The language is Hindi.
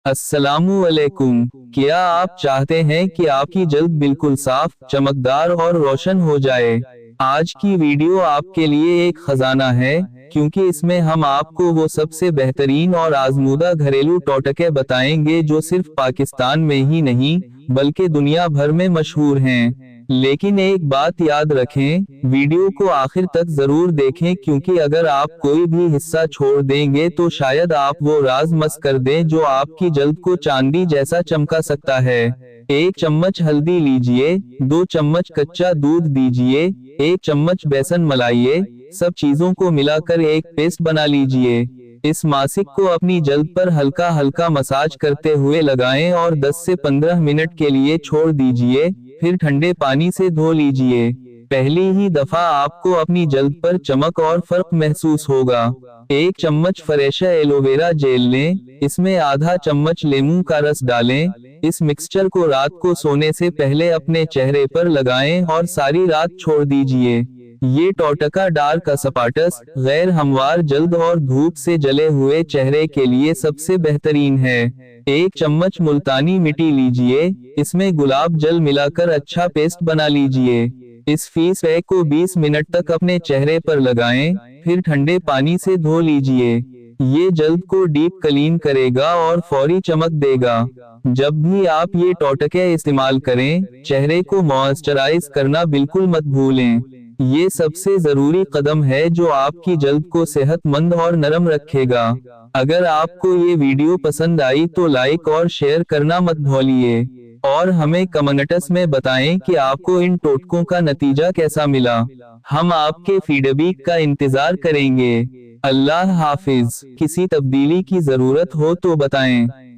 अस्सलामुअलैकुम। क्या आप चाहते हैं कि आपकी जल्द बिल्कुल साफ, चमकदार और रोशन हो जाए? आज की वीडियो आपके लिए एक खजाना है, क्योंकि इसमें हम आपको वो सबसे बेहतरीन और आजमूदा घरेलू टोटके बताएंगे जो सिर्फ पाकिस्तान में ही नहीं, बल्कि दुनिया भर में मशहूर हैं। लेकिन एक बात याद रखें, वीडियो को आखिर तक जरूर देखें, क्योंकि अगर आप कोई भी हिस्सा छोड़ देंगे तो शायद आप वो राज मस कर दें जो आपकी जल्द को चांदी जैसा चमका सकता है। 1 चम्मच हल्दी लीजिए, 2 चम्मच कच्चा दूध दीजिए, 1 चम्मच बेसन मिलाइए, सब चीजों को मिलाकर एक पेस्ट बना लीजिए। इस मासिक को अपनी जल्द पर हल्का हल्का मसाज करते हुए लगाएं और 10 से 15 मिनट के लिए छोड़ दीजिए, फिर ठंडे पानी से धो लीजिए। पहली ही दफा आपको अपनी जल्द पर चमक और फर्क महसूस होगा। 1 चम्मच फ्रेश एलोवेरा जेल लें, इसमें आधा चम्मच लेमू का रस डालें। इस मिक्सचर को रात को सोने से पहले अपने चेहरे पर लगाएं और सारी रात छोड़ दीजिए। ये टोटका डार्क स्पॉट्स, गैर हमवार जल्द और धूप से जले हुए चेहरे के लिए सबसे बेहतरीन है। 1 चम्मच मुल्तानी मिट्टी लीजिए, इसमें गुलाब जल मिलाकर अच्छा पेस्ट बना लीजिए। इस फेस पैक को 20 मिनट तक अपने चेहरे पर लगाएं, फिर ठंडे पानी से धो लीजिए। ये जल्द को डीप क्लीन करेगा और फौरी चमक देगा। जब भी आप ये टोटके इस्तेमाल करें, चेहरे को मॉइस्चराइज करना बिल्कुल मत भूलें। ये सबसे जरूरी कदम है जो आपकी जल्द को सेहतमंद और नरम रखेगा। अगर आपको ये वीडियो पसंद आई तो लाइक और शेयर करना मत भूलिए, और हमें कमेंट्स में बताएं कि आपको इन टोटकों का नतीजा कैसा मिला। हम आपके फीडबैक का इंतजार करेंगे। अल्लाह हाफिज। किसी तब्दीली की जरूरत हो तो बताएं।